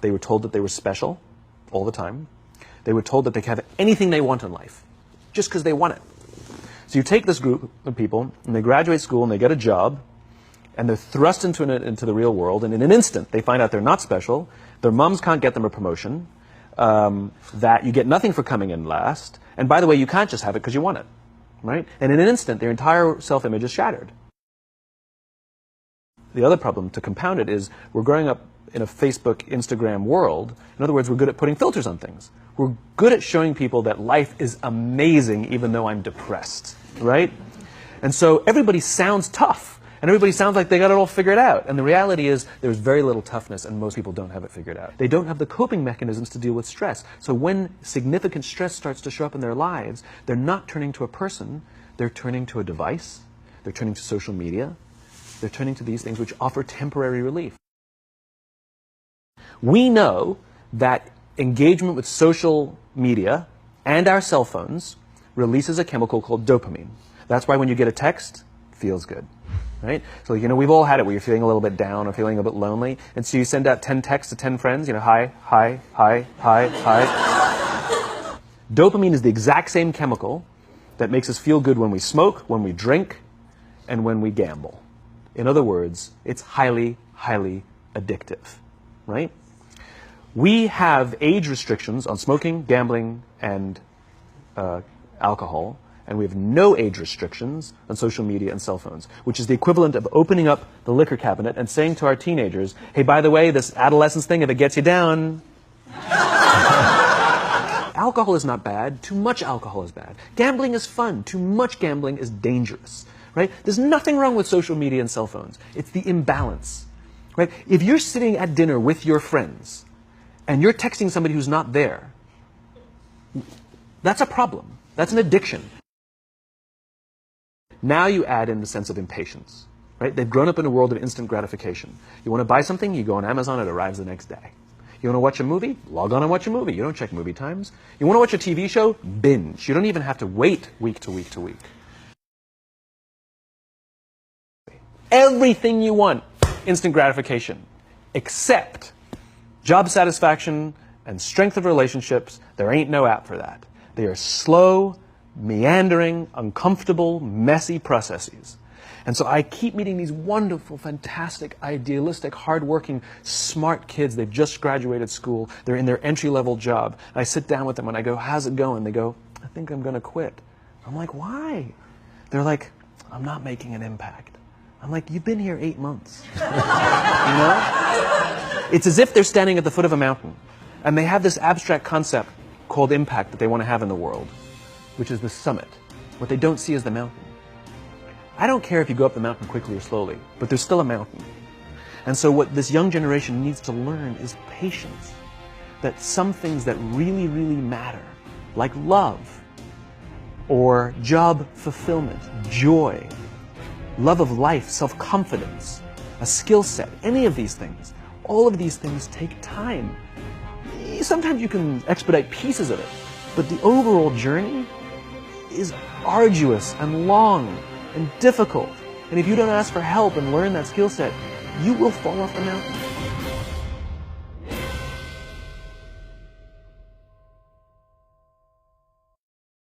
They were told that they were special all the time. They were told that they could have anything they want in life just because they want it. So you take this group of people, and they graduate school, and they get a job, and they're thrust into the real world, and in an instant, they find out they're not special, their moms can't get them a promotion, that you get nothing for coming in last, and by the way, you can't just have it because you want it, right? And in an instant, their entire self-image is shattered. The other problem, to compound it, is we're growing up in a Facebook, Instagram world. In other words, we're good at putting filters on things. We're good at showing people that life is amazing even though I'm depressed, right? And so everybody sounds tough, and everybody sounds like they got it all figured out. And the reality is there's very little toughness, and most people don't have it figured out. They don't have the coping mechanisms to deal with stress. So when significant stress starts to show up in their lives, they're not turning to a person, they're turning to a device, they're turning to social media, they're turning to these things which offer temporary relief. We know that engagement with social media and our cell phones releases a chemical called dopamine. That's why when you get a text, it feels good, right? So, we've all had it where you're feeling a little bit down or feeling a bit lonely, and so you send out 10 texts to 10 friends, hi, hi, hi, hi, hi. Dopamine is the exact same chemical that makes us feel good when we smoke, when we drink, and when we gamble. In other words, it's highly, highly addictive, right? We have age restrictions on smoking, gambling, and alcohol, and we have no age restrictions on social media and cell phones, which is the equivalent of opening up the liquor cabinet and saying to our teenagers, hey, by the way, this adolescence thing, if it gets you down... Alcohol is not bad. Too much alcohol is bad. Gambling is fun. Too much gambling is dangerous, right? There's nothing wrong with social media and cell phones. It's the imbalance, right? If you're sitting at dinner with your friends, and you're texting somebody who's not there, that's a problem. That's an addiction. Now you add in the sense of impatience, right? They've grown up in a world of instant gratification. You want to buy something, you go on Amazon, it arrives the next day. You want to watch a movie? Log on and watch a movie. You don't check movie times. You want to watch a TV show? Binge. You don't even have to wait week to week to week. Everything you want, instant gratification, except job satisfaction and strength of relationships. There ain't no app for that. They are slow, meandering, uncomfortable, messy processes. And so I keep meeting these wonderful, fantastic, idealistic, hardworking, smart kids. They've just graduated school. They're in their entry-level job. And I sit down with them and I go, how's it going? They go, I think I'm going to quit. I'm like, why? They're like, I'm not making an impact. I'm like, you've been here 8 months. It's as if they're standing at the foot of a mountain, and they have this abstract concept called impact that they want to have in the world, which is the summit. What they don't see is the mountain. I don't care if you go up the mountain quickly or slowly, but there's still a mountain. And so what this young generation needs to learn is patience. That some things that really, really matter, like love, or job fulfillment, joy, love of life, self-confidence, a skill set, any of these things, all of these things take time. Sometimes you can expedite pieces of it, but the overall journey is arduous and long and difficult. And if you don't ask for help and learn that skill set, you will fall off the mountain.